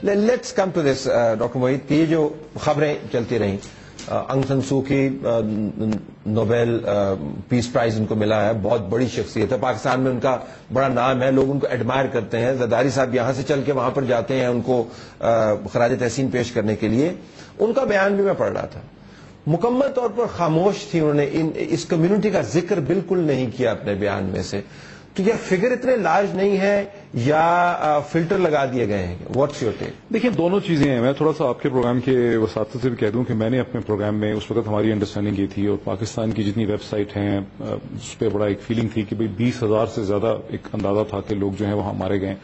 Let's come to this doctor Mohid, یہ جو خبریں چلتی رہیں، انگ سان سو کی نوبیل پیس پرائز ان کو ملا ہے، بہت بڑی شخصیت ہے، پاکستان میں ان کا بڑا نام ہے، لوگ ان کو ایڈمائر کرتے ہیں، زرداری صاحب یہاں سے چل کے وہاں پر جاتے ہیں ان کو خراج تحسین پیش کرنے کے لیے. ان کا بیان بھی میں پڑھ رہا تھا، مکمل طور پر خاموش تھی، انہوں نے اس کمیونٹی کا ذکر بالکل نہیں کیا اپنے بیان میں سے. تو یہ فگر اتنے لارج نہیں ہے یا فلٹر لگا دیے گئے ہیں؟ What's your take? دیکھیں دونوں چیزیں ہیں. میں تھوڑا سا آپ کے پروگرام کے وساطت سے بھی کہہ دوں کہ میں نے اپنے پروگرام میں اس وقت ہماری انڈرسٹینڈنگ یہ تھی، اور پاکستان کی جتنی ویب سائٹ ہیں اس پہ بڑا ایک فیلنگ تھی کہ بھئی 20,000 سے زیادہ ایک اندازہ تھا کہ لوگ جو ہیں وہاں مارے گئے.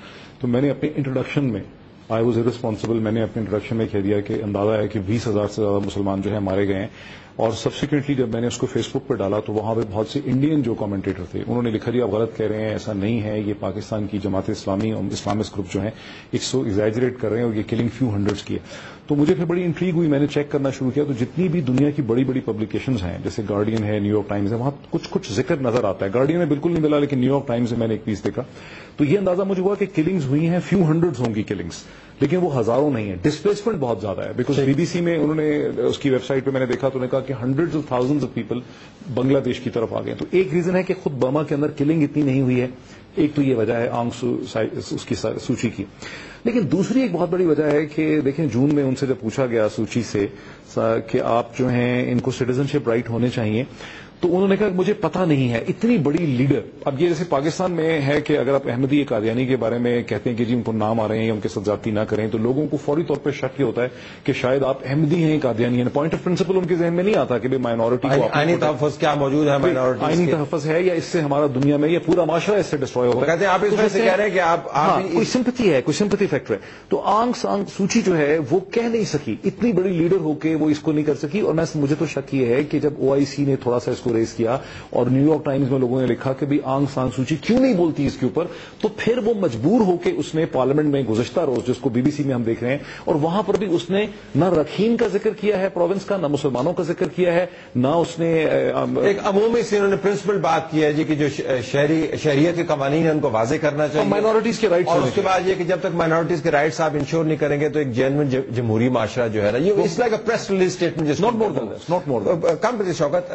تو میں نے اپنے انٹروڈکشن میں آئی واز ارسپانسبل، میں نے اپنے انٹروڈکشن میں کہہ دیا کہ اندازہ ہے کہ 20,000 سے زیادہ مسلمان جو ہے مارے گئے ہیں. اور سبسیکوئنٹلی جب میں نے اس کو فیس بک پہ ڈالا تو وہاں پہ بہت سے انڈین جو کمنٹیٹر تھے انہوں نے لکھا جی آپ غلط کہہ رہے ہیں، ایسا نہیں ہے، یہ پاکستان کی جماعت اسلامی اور اسلامسٹ گروپ جو ہیں ایگزیجریٹ کر رہے ہیں اور یہ کلنگ فیو ہنڈریڈز کی ہے. تو مجھے پھر بڑی انٹریگ ہوئی، میں نے چیک کرنا شروع کیا تو جتنی بھی دنیا کی بڑی بڑی پبلیکیشنز ہیں جیسے گارڈین ہے، نیو یارک ٹائمز ہے، وہاں کچھ ذکر نظر آتا ہے. گارڈین میں بالکل نہیں ملا لیکن نیو یارک ٹائمز میں میں نے ایک پیس دیکھا تو یہ اندازہ مجھے ہوا کہ کلنگز ہوئی ہیں، فیو ہنڈریڈز ہوں گی کلنگز، لیکن وہ ہزاروں نہیں ہیں. ڈسپلیسمنٹ بہت زیادہ ہے، بیکاز بی بی سی میں انہوں نے اس کی ویب سائٹ پہ میں نے دیکھا تو انہوں نے کہا کہ hundreds of thousands of people Bangladesh کی طرف آ گئے. تو ایک ریزن ہے کہ خود برما کے اندر کلنگ اتنی نہیں ہوئی ہے، ایک تو یہ وجہ ہے آنگ اس کی سوچی کی. لیکن دوسری ایک بہت بڑی وجہ ہے کہ دیکھیں جون میں ان سے جب پوچھا گیا سوچی سے کہ آپ جو ہیں ان کو سٹیزن شپ رائٹ ہونے چاہیے تو انہوں نے کہا کہ مجھے پتہ نہیں ہے. اتنی بڑی لیڈر، اب یہ جیسے پاکستان میں ہے کہ اگر آپ احمدی قادیانی کے بارے میں کہتے ہیں کہ جی ان کو نام آ رہے ہیں یا ان کے ساتھ زیادتی نہ کریں تو لوگوں کو فوری طور پہ شک یہ ہوتا ہے کہ شاید آپ احمدی ہیں قادیانی ہیں. پوائنٹ آف پرنسپل ان کے ذہن میں نہیں آتا کہ مائنورٹی کو آئینی تحفظ کیا موجود ہے، مائنورٹی آئینی تحفظ ہے یا اس سے ہمارا دنیا میں یا پورا معاشرہ اس سے ڈسٹروائے ہوگا. کہتے ہیں آپ اس میں سے کہہ رہے ہیں کہ آپ کوئی سمپتھی ہے، کوئی سمپتھی فیکٹر ہے. تو آنگ سان سوچی جو ہے وہ کہہ نہیں سکی، اتنی بڑی لیڈر ہو کے وہ اس کو نہیں کر سکی. اور مجھے تو شک یہ ہے کہ جب او آئی سی نے تھوڑا سا اس کو ریز کیا اور نیو یارک ٹائمز میں لوگوں نے لکھا کہ بھی آنگ سان سوچی کیوں نہیں بولتی اس کے اوپر، تو پھر وہ مجبور ہو کے اس نے پارلیمنٹ میں گزشتہ روز جس کو بی بی سی میں ہم دیکھ رہے ہیں، اور وہاں پر بھی اس نے نہ رکھین کا ذکر کیا ہے پروونس کا، نہ مسلمانوں کا ذکر کیا ہے، نہ اس نے ایک عمومی سے انہوں نے پرنسپل بات کی ہے جی کہ جو شہریت کے قوانین ہیں ان کو واضح کرنا چاہیے، مائنورٹیز کے رائٹس، اور اس کے بعد یہ کہ جب تک مائنورٹیز کے رائٹس آپ انشور نہیں کریں گے تو ایک جینوئن جمہوری معاشرہ جو ہے نا، یہ اس like a press release statement, not more than کم پہ شوکت.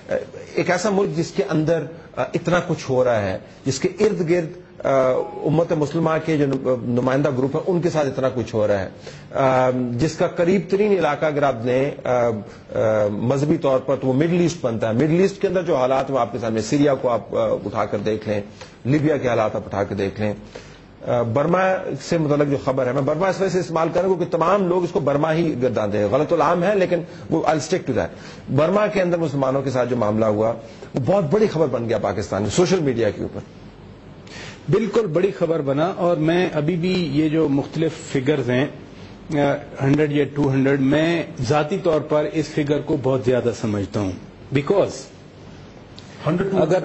ایک ایسا ملک جس کے اندر اتنا کچھ ہو رہا ہے، جس کے ارد گرد امت مسلمہ کے جو نمائندہ گروپ ہیں ان کے ساتھ اتنا کچھ ہو رہا ہے، جس کا قریب ترین علاقہ اگر آپ نے مذہبی طور پر تو وہ مڈل ایسٹ بنتا ہے. مڈل ایسٹ کے اندر جو حالات ہیں وہ آپ کے سامنے، سیریا کو آپ اٹھا کر دیکھ لیں، لیبیا کے حالات آپ اٹھا کر دیکھ لیں. برما سے متعلق جو خبر ہے، میں برما اس وجہ سے استعمال کروں کیونکہ تمام لوگ اس کو برما ہی گردانتے ہیں، غلط العام ہے لیکن وہ I'll stick to that. Burma کے اندر مسلمانوں کے ساتھ جو معاملہ ہوا وہ بہت بڑی خبر بن گیا پاکستان میں سوشل میڈیا کے اوپر. بالکل بڑی خبر بنا. اور میں ابھی بھی یہ جو مختلف فگرز ہیں 100 یا 200، میں ذاتی طور پر اس فگر کو بہت زیادہ سمجھتا ہوں، بیکاز اگر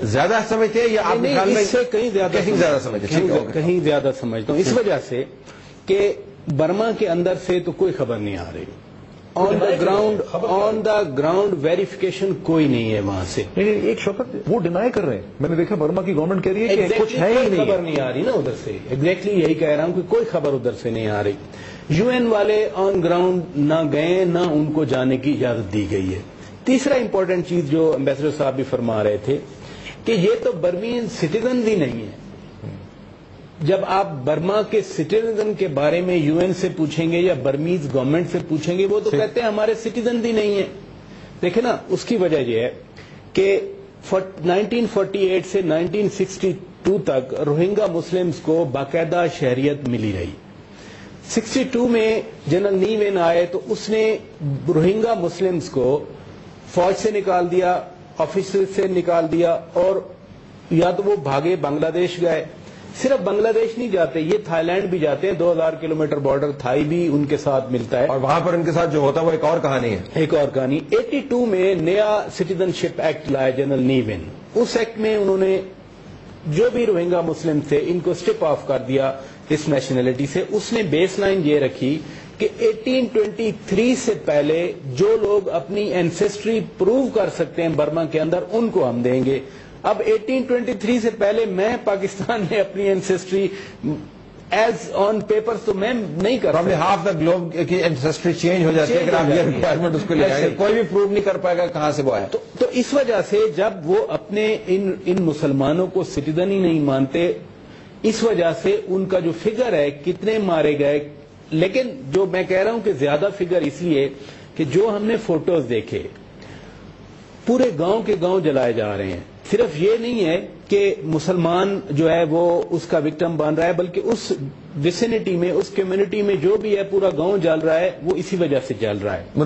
زیادہ سمجھتے ہیں یا آپ اس سے کہیں زیادہ سمجھتا ہوں، اس وجہ سے کہ برما کے اندر سے تو کوئی خبر نہیں آ رہی، آن دا گراؤنڈ ویریفیکیشن کوئی نہیں ہے وہاں سے. ایک شوکت وہ ڈینائی کر رہے ہیں، میں نے دیکھا برما کی گورنمنٹ کہہ رہی ہے کہ کچھ ہے ہی نہیں، خبر نہیں آ رہی نا ادھر سے. ایگزیکٹلی یہی کہہ رہا ہوں کہ کوئی خبر ادھر سے نہیں آ رہی. یو این والے آن گراؤنڈ نہ گئے، نہ ان کو جانے کی اجازت دی گئی ہے. تیسرا امپورٹنٹ چیز جو امبیسڈر صاحب بھی فرما رہے تھے کہ یہ تو برمین سٹیزن بھی نہیں ہے. جب آپ برما کے سٹیزن کے بارے میں یو این سے پوچھیں گے یا برمیز گورنمنٹ سے پوچھیں گے وہ تو کہتے ہیں ہمارے سٹیزن بھی نہیں ہیں. دیکھیں نا اس کی وجہ یہ ہے کہ 1948 سے 1962 تک روہنگا مسلمز کو باقاعدہ شہریت ملی رہی. 62 میں جنرل نیوین آئے تو اس نے روہنگا مسلمز کو فوج سے نکال دیا، آفیسر سے نکال دیا، اور یا تو وہ بھاگے بنگلہ دیش گئے. صرف بنگلہ دیش نہیں جاتے، یہ تھائی لینڈ بھی جاتے ہیں، 2000 کلومیٹر بارڈر تھائی بھی ان کے ساتھ ملتا ہے، اور وہاں پر ان کے ساتھ جو ہوتا ہے وہ ایک اور کہانی ہے. ایک اور کہانی. 82 میں نیا سٹیزن شپ ایکٹ لایا جنرل نیوین. اس ایکٹ میں انہوں نے جو بھی روہنگا مسلم تھے ان کو اسٹپ آف کر دیا اس نیشنلٹی سے. اس نے بیس لائن یہ رکھی کہ 1823 سے پہلے جو لوگ اپنی اینسیسٹری پروو کر سکتے ہیں برما کے اندر ان کو ہم دیں گے. اب 1823 سے پہلے میں پاکستان میں اپنی اینسیسٹری ایز آن پیپر تو میں نہیں کر پرابلی ہاف دا گلوب کی اینسیسٹری چینج ہو جاتی ہے اگر آپ یہ ریکوائرمنٹ اس کو لے آئیں، کوئی بھی پروو نہیں کر پائے گا کہاں سے وہ آیا. تو اس وجہ سے جب وہ اپنے ان مسلمانوں کو سٹیزن ہی نہیں مانتے، اس وجہ سے ان کا جو فگر ہے کتنے مارے گئے. لیکن جو میں کہہ رہا ہوں کہ زیادہ فگر اس لیے کہ جو ہم نے فوٹوز دیکھے پورے گاؤں کے گاؤں جلائے جا رہے ہیں. صرف یہ نہیں ہے کہ مسلمان جو ہے وہ اس کا وکٹم بن رہا ہے، بلکہ اس ویسینٹی میں، اس کمیونٹی میں جو بھی ہے پورا گاؤں جل رہا ہے، وہ اسی وجہ سے جل رہا ہے. وہ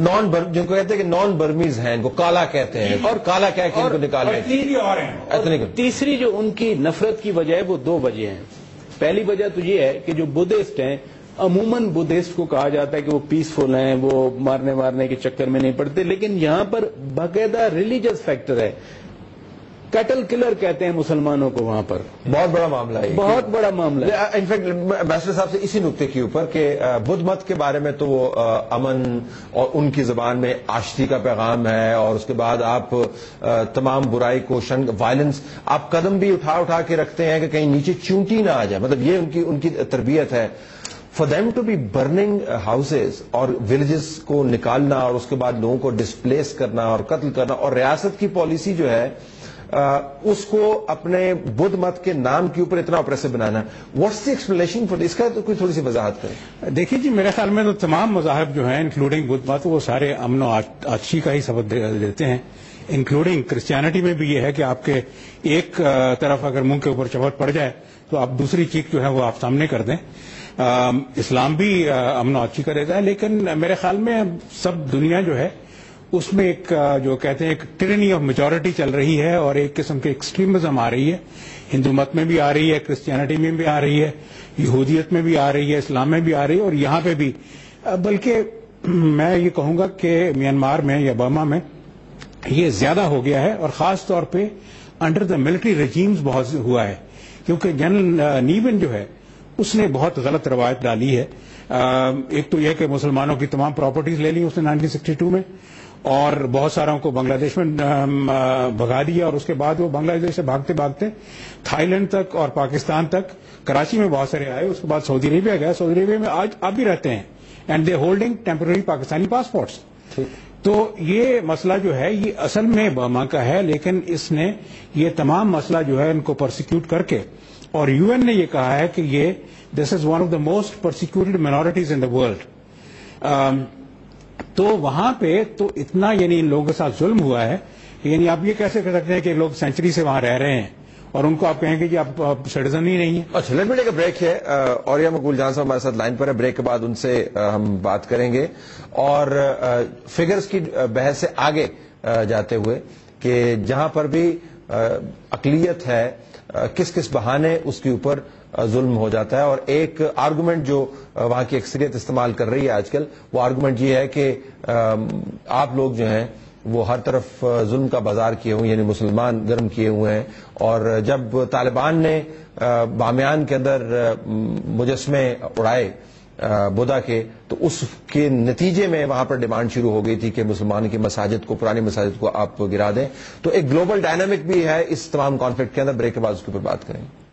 جن کو کہتے ہیں کہ نان برمیز ہیں، ان کو کالا کہتے ہیں، اور کالا کہہ کے ان کو نکالنے. تیسری جو ان کی نفرت کی وجہ ہے وہ دو وجہ ہیں. پہلی وجہ تو یہ ہے کہ جو بدھسٹ ہیں، عموماً بدھسٹ کو کہا جاتا ہے کہ وہ پیسفل ہیں، وہ مارنے کے چکر میں نہیں پڑتے، لیکن یہاں پر باقاعدہ ریلیجس فیکٹر ہے. کیٹل کلر کہتے ہیں مسلمانوں کو وہاں پر. بہت بڑا معاملہ ہے، بہت بڑا معاملہ ہے. انفیکٹ بیسٹر صاحب سے اسی نقطے کے اوپر کہ بدھ مت کے بارے میں تو وہ امن اور ان کی زبان میں آشتی کا پیغام ہے، اور اس کے بعد آپ تمام برائی کو وائلنس آپ قدم بھی اٹھا کے رکھتے ہیں کہ کہیں نیچے چونٹی نہ آ جائے. مطلب یہ ان کی تربیت ہے. For them to be burning houses اور ولیجز کو نکالنا، اور اس کے بعد لوگوں کو ڈسپلیس کرنا اور قتل کرنا، اور ریاست کی پالیسی جو ہے اس کو اپنے بدھ مت کے نام کے اوپر اتنا اپریسو بنانا. واٹس دی ایکسپلینیشن فار اس کا تو کوئی تھوڑی سی وضاحت کریں. دیکھیے جی، میرے خیال میں تو تمام مذاہب جو ہیں انکلوڈنگ بدھ مت وہ سارے امن و آشتی کا ہی سبق دیتے ہیں. انکلوڈنگ کرسچینٹی میں بھی یہ ہے کہ آپ کے ایک طرف اگر منہ کے اوپر چوٹ پڑ جائے تو آپ دوسری چیخ جو ہے وہ آپ سامنے کر دیں. اسلام بھی امن و آشتی کا دیتا ہے، لیکن میرے خیال میں سب دنیا جو ہے اس میں ایک جو کہتے ہیں ایک ٹرینی آف میجورٹی چل رہی ہے، اور ایک قسم کی ایکسٹریمزم آ رہی ہے. ہندو مت میں بھی آ رہی ہے، کرسچینٹی میں بھی آ رہی ہے، یہودیت میں بھی آ رہی ہے، اسلام میں بھی آ رہی ہے، اور یہاں پہ بھی. بلکہ میں یہ کہوں گا کہ میانمار میں یا برما میں یہ زیادہ ہو گیا ہے، اور خاص طور پہ انڈر دا ملٹری رجیمز بہت ہوا ہے، کیونکہ جنرل نیون جو ہے اس نے بہت غلط روایت ڈالی ہے. ایک تو یہ کہ مسلمانوں کی تمام پراپرٹیز لے لی اس نے 1962 میں، اور بہت ساروں کو بنگلہ دیش میں بھگا دیا، اور اس کے بعد وہ بنگلہ دیش سے بھاگتے بھاگتے تھائی لینڈ تک اور پاکستان تک، کراچی میں بہت سارے آئے، اس کے بعد سعودی عربیہ گیا. سعودی عربیہ میں آج اب بھی رہتے ہیں، and they holding temporary Pakistani passports. تو یہ مسئلہ جو ہے یہ اصل میں برما کا ہے، لیکن اس نے یہ تمام مسئلہ جو ہے ان کو پرسیکیوٹ کر کے، اور یو این نے یہ کہا ہے کہ یہ this is one of the most persecuted minorities in the world. تو وہاں پہ تو اتنا یعنی ان لوگوں کے ساتھ ظلم ہوا ہے، یعنی آپ یہ کیسے کہہ سکتے ہیں کہ لوگ سینچری سے وہاں رہ رہے ہیں اور ان کو آپ کہیں گے کہ آپ سٹیزن ہی نہیں ہیں. اچھا، let me take a break ہے. اوریہ مقبول جان صاحب ہمارے ساتھ لائن پر ہے. بریک کے بعد ان سے ہم بات کریں گے، اور فگرز کی بحث سے آگے جاتے ہوئے کہ جہاں پر بھی اقلیت ہے کس کس بہانے اس کے اوپر ظلم ہو جاتا ہے. اور ایک آرگومنٹ جو وہاں کی اکثریت استعمال کر رہی ہے آج کل، وہ آرگومنٹ یہ ہے کہ آپ لوگ جو ہیں وہ ہر طرف ظلم کا بازار کیے ہوئے، یعنی مسلمان گرم کیے ہوئے ہیں. اور جب طالبان نے بامیان کے اندر مجسمے اڑائے بدھا کے، تو اس کے نتیجے میں وہاں پر ڈیمانڈ شروع ہو گئی تھی کہ مسلمان کی مساجد کو، پرانی مساجد کو آپ گرا دیں. تو ایک گلوبل ڈائنامک بھی ہے اس تمام کانفلکٹ کے اندر. بریک کے بعد اس کے اوپر بات کریں گے.